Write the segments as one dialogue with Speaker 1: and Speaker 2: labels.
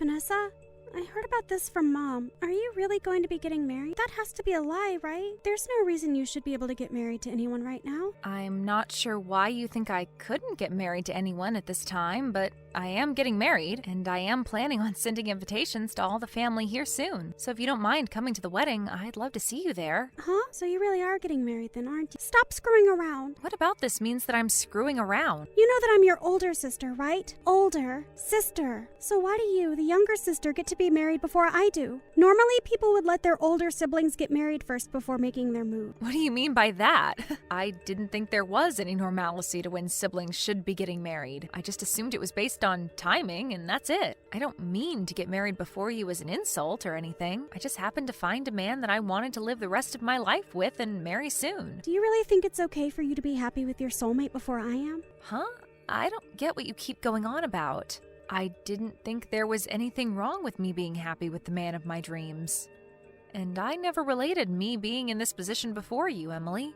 Speaker 1: Vanessa, I heard about this from Mom. Are you really going to be getting married? That has to be a lie, right? There's no reason you should be able to get married to anyone right now.
Speaker 2: I'm not sure why you think I couldn't get married to anyone at this time, but I am getting married, and I am planning on sending invitations to all the family here soon. So if you don't mind coming to the wedding, I'd love to see you there.
Speaker 1: Huh? So you really are getting married then, aren't you? Stop screwing around.
Speaker 2: What about this means that I'm screwing around?
Speaker 1: You know that I'm your older sister, right? Older sister. So why do you, the younger sister, get to be married before I do? Normally, people would let their older siblings get married first before making their move.
Speaker 2: What do you mean by that? I didn't think there was any normalcy to when siblings should be getting married. I just assumed it was based on timing, and that's it. I don't mean to get married before you as an insult or anything. I just happened to find a man that I wanted to live the rest of my life with and marry soon.
Speaker 1: Do you really think it's okay for you to be happy with your soulmate before I am?
Speaker 2: Huh? I don't get what you keep going on about. I didn't think there was anything wrong with me being happy with the man of my dreams. And I never related me being in this position before you, Emily.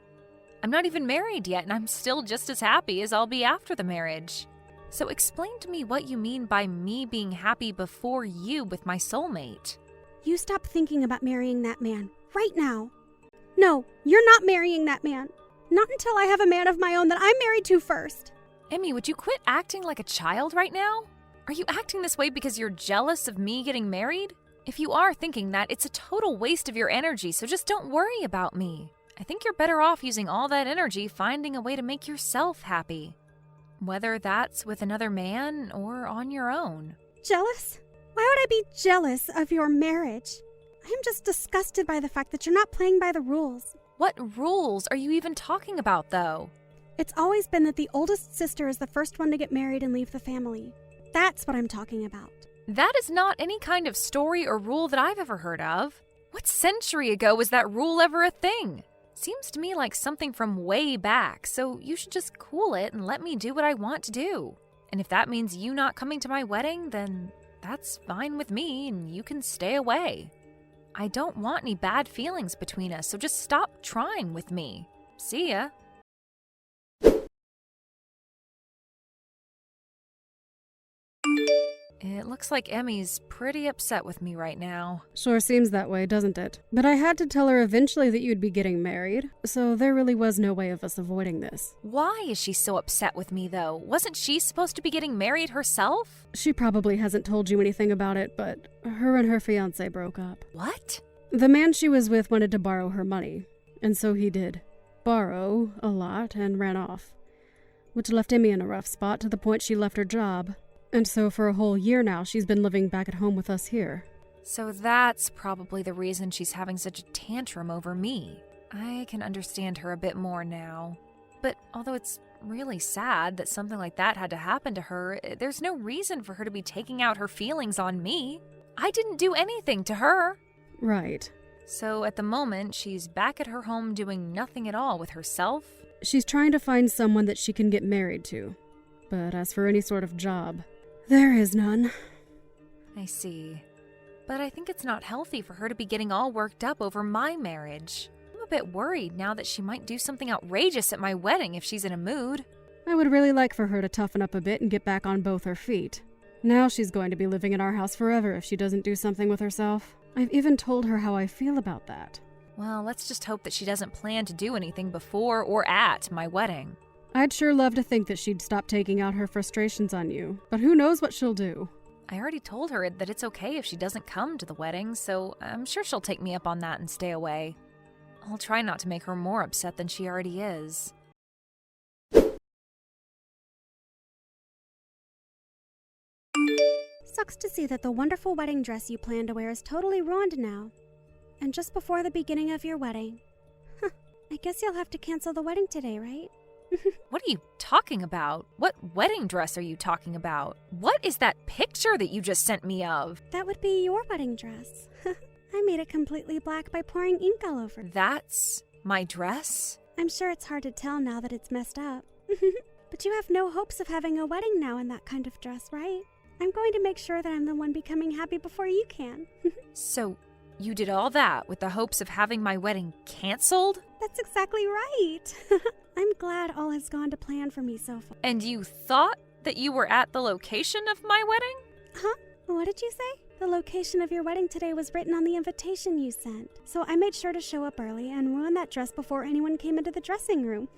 Speaker 2: I'm not even married yet, and I'm still just as happy as I'll be after the marriage. So explain to me what you mean by me being happy before you with my soulmate.
Speaker 1: You stop thinking about marrying that man right now. No, you're not marrying that man. Not until I have a man of my own that I'm married to first.
Speaker 2: Emmy, would you quit acting like a child right now? Are you acting this way because you're jealous of me getting married? If you are thinking that, it's a total waste of your energy, so just don't worry about me. I think you're better off using all that energy finding a way to make yourself happy. Whether that's with another man or on your own.
Speaker 1: Jealous? Why would I be jealous of your marriage? I'm just disgusted by the fact that you're not playing by the rules.
Speaker 2: What rules are you even talking about, though?
Speaker 1: It's always been that the oldest sister is the first one to get married and leave the family. That's what I'm talking about.
Speaker 2: That is not any kind of story or rule that I've ever heard of. What century ago was that rule ever a thing? Seems to me like something from way back, so you should just cool it and let me do what I want to do. And if that means you not coming to my wedding, then that's fine with me and you can stay away. I don't want any bad feelings between us, so just stop trying with me. See ya. It looks like Emmy's pretty upset with me right now.
Speaker 3: Sure seems that way, doesn't it? But I had to tell her eventually that you'd be getting married, so there really was no way of us avoiding this.
Speaker 2: Why is she so upset with me, though? Wasn't she supposed to be getting married herself?
Speaker 3: She probably hasn't told you anything about it, but her and her fiancé broke up.
Speaker 2: What?
Speaker 3: The man she was with wanted to borrow her money, and so he did. Borrow a lot and ran off, which left Emmy in a rough spot to the point she left her job. And so for a whole year now, she's been living back at home with us here.
Speaker 2: So that's probably the reason she's having such a tantrum over me. I can understand her a bit more now. But although it's really sad that something like that had to happen to her, there's no reason for her to be taking out her feelings on me. I didn't do anything to her.
Speaker 3: Right.
Speaker 2: So at the moment, she's back at her home doing nothing at all with herself.
Speaker 3: She's trying to find someone that she can get married to. But as for any sort of job, there is none.
Speaker 2: I see. But I think it's not healthy for her to be getting all worked up over my marriage. I'm a bit worried now that she might do something outrageous at my wedding if she's in a mood.
Speaker 3: I would really like for her to toughen up a bit and get back on both her feet. Now she's going to be living in our house forever if she doesn't do something with herself. I've even told her how I feel about that.
Speaker 2: Well, let's just hope that she doesn't plan to do anything before or at my wedding.
Speaker 3: I'd sure love to think that she'd stop taking out her frustrations on you, but who knows what she'll do.
Speaker 2: I already told her that it's okay if she doesn't come to the wedding, so I'm sure she'll take me up on that and stay away. I'll try not to make her more upset than she already is.
Speaker 1: Sucks to see that the wonderful wedding dress you planned to wear is totally ruined now. And just before the beginning of your wedding. I guess you'll have to cancel the wedding today, right?
Speaker 2: What are you talking about? What wedding dress are you talking about? What is that picture that you just sent me of?
Speaker 1: That would be your wedding dress. I made it completely black by pouring ink all over it.
Speaker 2: That's my dress?
Speaker 1: I'm sure it's hard to tell now that it's messed up. But you have no hopes of having a wedding now in that kind of dress, right? I'm going to make sure that I'm the one becoming happy before you can.
Speaker 2: So, you did all that with the hopes of having my wedding canceled?
Speaker 1: That's exactly right. I'm glad all has gone to plan for me so far.
Speaker 2: And you thought that you were at the location of my wedding?
Speaker 1: Huh? What did did you say? The location of your wedding today was written on the invitation you sent. So I made sure to show up early and ruin that dress before anyone came into the dressing room.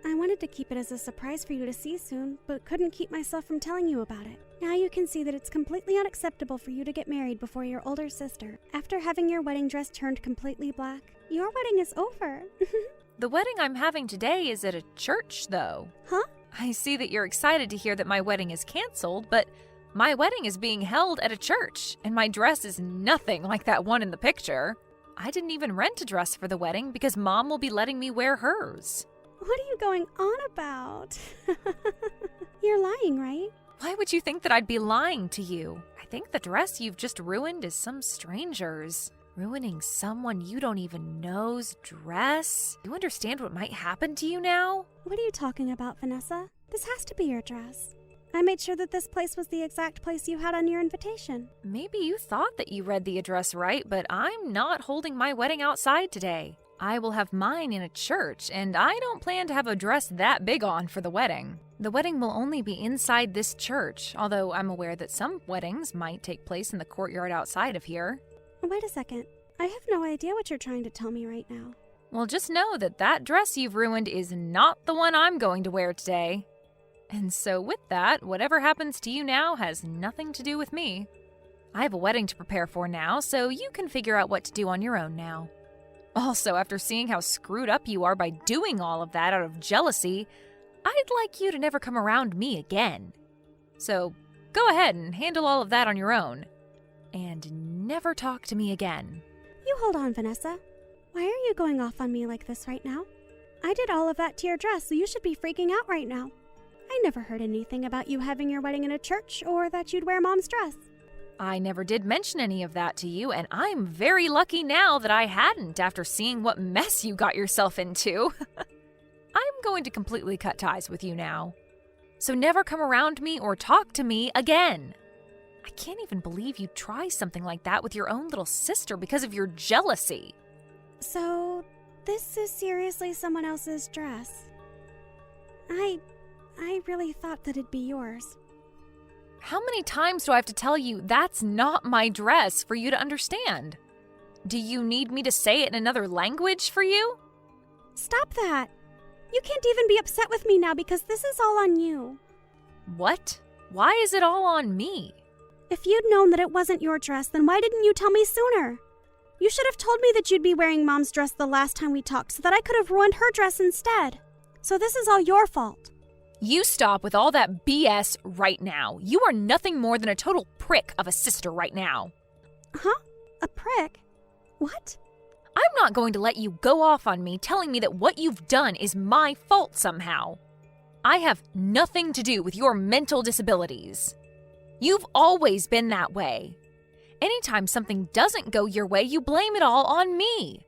Speaker 1: I wanted to keep it as a surprise for you to see soon, but couldn't keep myself from telling you about it. Now you can see that it's completely unacceptable for you to get married before your older sister. After having your wedding dress turned completely black, your wedding is over.
Speaker 2: The wedding I'm having today is at a church, though.
Speaker 1: Huh?
Speaker 2: I see that you're excited to hear that my wedding is canceled, but my wedding is being held at a church, and my dress is nothing like that one in the picture. I didn't even rent a dress for the wedding because Mom will be letting me wear hers.
Speaker 1: What are you going on about? You're lying, right?
Speaker 2: Why would you think that I'd be lying to you? I think the dress you've just ruined is some stranger's. Ruining someone you don't even know's dress? You understand what might happen to you now?
Speaker 1: What are you talking about, Vanessa? This has to be your dress. I made sure that this place was the exact place you had on your invitation.
Speaker 2: Maybe you thought that you read the address right, but I'm not holding my wedding outside today. I will have mine in a church, and I don't plan to have a dress that big on for the wedding. The wedding will only be inside this church, although I'm aware that some weddings might take place in the courtyard outside of here.
Speaker 1: Wait a second. I have no idea what you're trying to tell me right now.
Speaker 2: Well, just know that that dress you've ruined is not the one I'm going to wear today. And so with that, whatever happens to you now has nothing to do with me. I have a wedding to prepare for now, so you can figure out what to do on your own now. Also, after seeing how screwed up you are by doing all of that out of jealousy, I'd like you to never come around me again. So go ahead and handle all of that on your own. And never talk to me again.
Speaker 1: You hold on, Vanessa. Why are you going off on me like this right now? I did all of that to your dress, so you should be freaking out right now. I never heard anything about you having your wedding in a church or that you'd wear Mom's dress.
Speaker 2: I never did mention any of that to you, and I'm very lucky now that I hadn't after seeing what mess you got yourself into. I'm going to completely cut ties with you now. So never come around me or talk to me again. I can't even believe you'd try something like that with your own little sister because of your jealousy.
Speaker 1: So, this is seriously someone else's dress. I really thought that it'd be yours.
Speaker 2: How many times do I have to tell you that's not my dress for you to understand? Do you need me to say it in another language for you?
Speaker 1: Stop that! You can't even be upset with me now because this is all on you.
Speaker 2: What? Why is it all on me?
Speaker 1: If you'd known that it wasn't your dress, then why didn't you tell me sooner? You should have told me that you'd be wearing Mom's dress the last time we talked so that I could have ruined her dress instead. So this is all your fault.
Speaker 2: You stop with all that BS right now. You are nothing more than a total prick of a sister right now.
Speaker 1: Huh? A prick? What?
Speaker 2: I'm not going to let you go off on me telling me that what you've done is my fault somehow. I have nothing to do with your mental disabilities. You've always been that way. Anytime something doesn't go your way, you blame it all on me.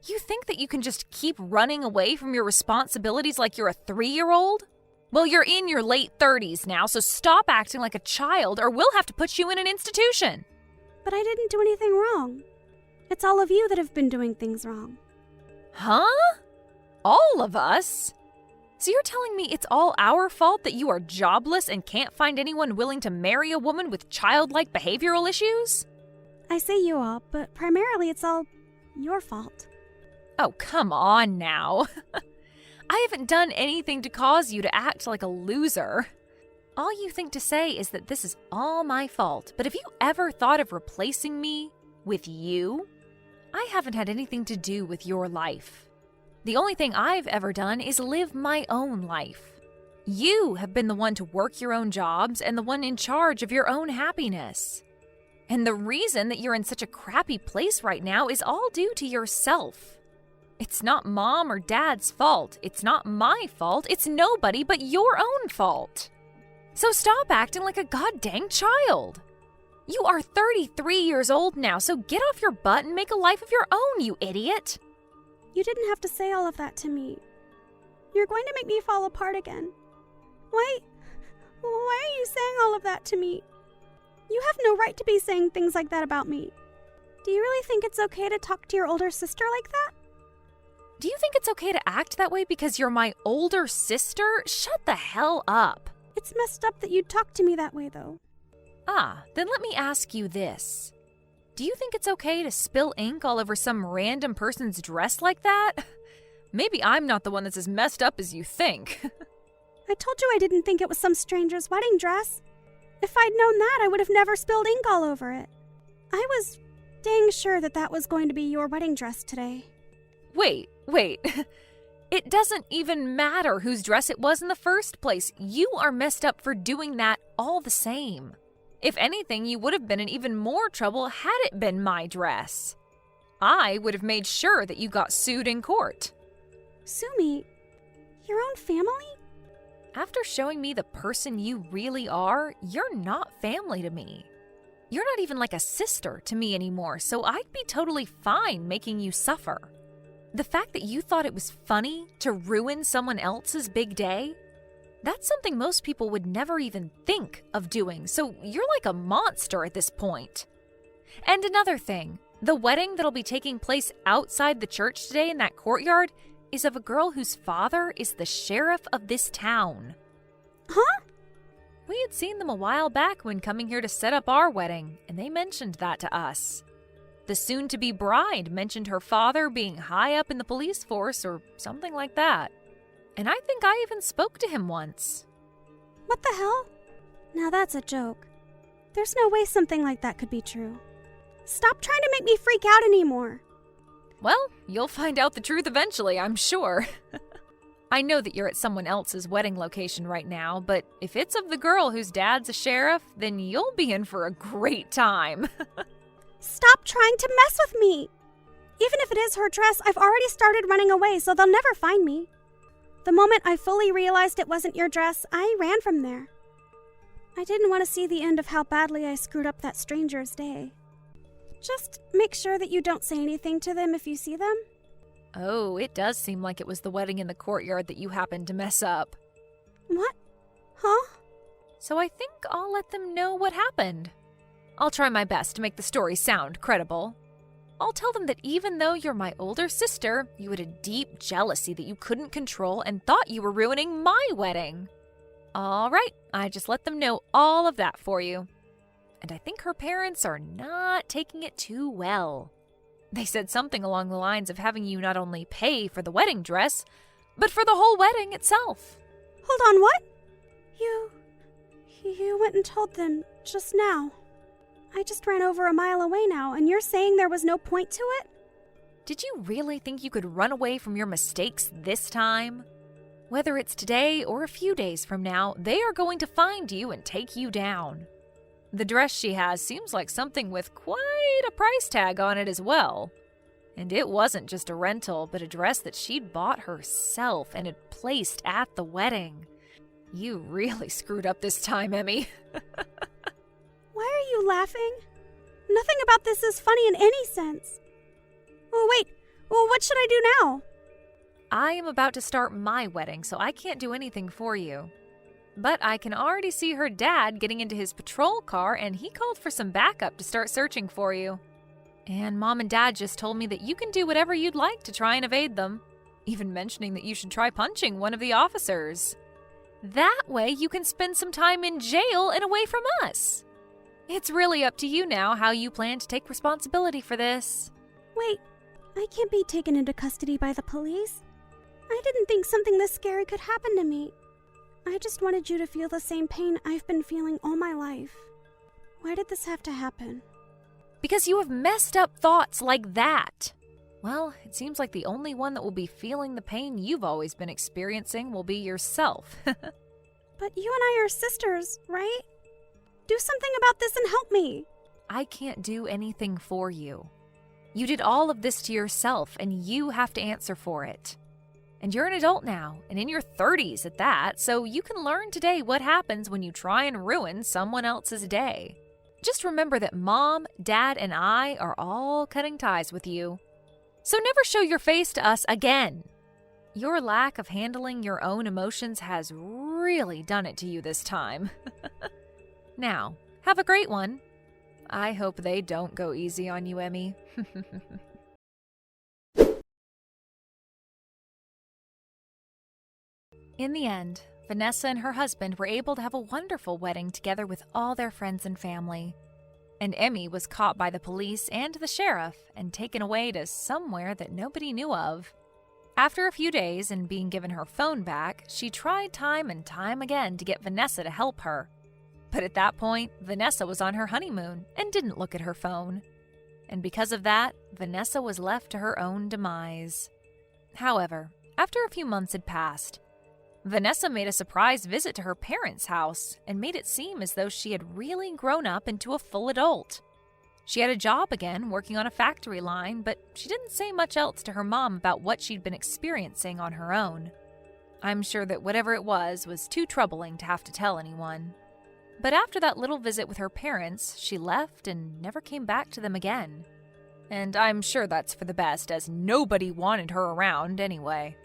Speaker 2: You think that you can just keep running away from your responsibilities like you're a 3-year-old? Well, you're in your late 30s now, so stop acting like a child or we'll have to put you in an institution.
Speaker 1: But I didn't do anything wrong. It's all of you that have been doing things wrong.
Speaker 2: Huh? All of us? So you're telling me it's all our fault that you are jobless and can't find anyone willing to marry a woman with childlike behavioral issues?
Speaker 1: I say you all, but primarily it's all your fault.
Speaker 2: Oh, come on now. I haven't done anything to cause you to act like a loser. All you think to say is that this is all my fault, but have you ever thought of replacing me with you? I haven't had anything to do with your life. The only thing I've ever done is live my own life. You have been the one to work your own jobs and the one in charge of your own happiness. And the reason that you're in such a crappy place right now is all due to yourself. It's not Mom or Dad's fault. It's not my fault. It's nobody but your own fault. So stop acting like a goddamn child. You are 33 years old now, so get off your butt and make a life of your own, you idiot.
Speaker 1: You didn't have to say all of that to me. You're going to make me fall apart again. Why are you saying all of that to me? You have no right to be saying things like that about me. Do you really think it's okay to talk to your older sister like that?
Speaker 2: Do you think it's okay to act that way because you're my older sister? Shut the hell up.
Speaker 1: It's messed up that you'd talk to me that way, though.
Speaker 2: Then let me ask you this. Do you think it's okay to spill ink all over some random person's dress like that? Maybe I'm not the one that's as messed up as you think.
Speaker 1: I told you I didn't think it was some stranger's wedding dress. If I'd known that, I would have never spilled ink all over it. I was dang sure that was going to be your wedding dress today.
Speaker 2: Wait. It doesn't even matter whose dress it was in the first place. You are messed up for doing that all the same. If anything, you would have been in even more trouble had it been my dress. I would have made sure that you got sued in court.
Speaker 1: Sue me? Your own family?
Speaker 2: After showing me the person you really are, you're not family to me. You're not even like a sister to me anymore, so I'd be totally fine making you suffer. The fact that you thought it was funny to ruin someone else's big day, that's something most people would never even think of doing, so you're like a monster at this point. And another thing, the wedding that'll be taking place outside the church today in that courtyard is of a girl whose father is the sheriff of this town.
Speaker 1: Huh?
Speaker 2: We had seen them a while back when coming here to set up our wedding, and they mentioned that to us. The soon-to-be bride mentioned her father being high up in the police force or something like that. And I think I even spoke to him once.
Speaker 1: What the hell? Now that's a joke. There's no way something like that could be true. Stop trying to make me freak out anymore.
Speaker 2: Well, you'll find out the truth eventually, I'm sure. I know that you're at someone else's wedding location right now, but if it's of the girl whose dad's a sheriff, then you'll be in for a great time.
Speaker 1: Stop trying to mess with me! Even if it is her dress, I've already started running away, so they'll never find me. The moment I fully realized it wasn't your dress, I ran from there. I didn't want to see the end of how badly I screwed up that stranger's day. Just make sure that you don't say anything to them if you see them.
Speaker 2: Oh, it does seem like it was the wedding in the courtyard that you happened to mess up.
Speaker 1: What? Huh?
Speaker 2: So I think I'll let them know what happened. I'll try my best to make the story sound credible. I'll tell them that even though you're my older sister, you had a deep jealousy that you couldn't control and thought you were ruining my wedding. All right, I just let them know all of that for you. And I think her parents are not taking it too well. They said something along the lines of having you not only pay for the wedding dress, but for the whole wedding itself.
Speaker 1: Hold on, what? You went and told them just now. I just ran over a mile away now, and you're saying there was no point to it?
Speaker 2: Did you really think you could run away from your mistakes this time? Whether it's today or a few days from now, they are going to find you and take you down. The dress she has seems like something with quite a price tag on it as well. And it wasn't just a rental, but a dress that she'd bought herself and had placed at the wedding. You really screwed up this time, Emmy.
Speaker 1: Why are you laughing? Nothing about this is funny in any sense. Oh, wait. Well, what should I do now?
Speaker 2: I am about to start my wedding, so I can't do anything for you. But I can already see her dad getting into his patrol car, and he called for some backup to start searching for you. And Mom and Dad just told me that you can do whatever you'd like to try and evade them, even mentioning that you should try punching one of the officers. That way you can spend some time in jail and away from us. It's really up to you now how you plan to take responsibility for this.
Speaker 1: Wait, I can't be taken into custody by the police. I didn't think something this scary could happen to me. I just wanted you to feel the same pain I've been feeling all my life. Why did this have to happen?
Speaker 2: Because you have messed up thoughts like that. Well, it seems like the only one that will be feeling the pain you've always been experiencing will be yourself.
Speaker 1: But you and I are sisters, right? Do something about this and help me.
Speaker 2: I can't do anything for you. You did all of this to yourself, and you have to answer for it. And you're an adult now, and in your 30s at that, so you can learn today what happens when you try and ruin someone else's day. Just remember that Mom, Dad, and I are all cutting ties with you. So never show your face to us again. Your lack of handling your own emotions has really done it to you this time. Now, have a great one. I hope they don't go easy on you, Emmy. In the end, Vanessa and her husband were able to have a wonderful wedding together with all their friends and family. And Emmy was caught by the police and the sheriff and taken away to somewhere that nobody knew of. After a few days and being given her phone back, she tried time and time again to get Vanessa to help her. But at that point, Vanessa was on her honeymoon and didn't look at her phone. And because of that, Vanessa was left to her own demise. However, after a few months had passed, Vanessa made a surprise visit to her parents' house and made it seem as though she had really grown up into a full adult. She had a job again, working on a factory line, but she didn't say much else to her mom about what she'd been experiencing on her own. I'm sure that whatever it was too troubling to have to tell anyone. But after that little visit with her parents, she left and never came back to them again. And I'm sure that's for the best, as nobody wanted her around anyway.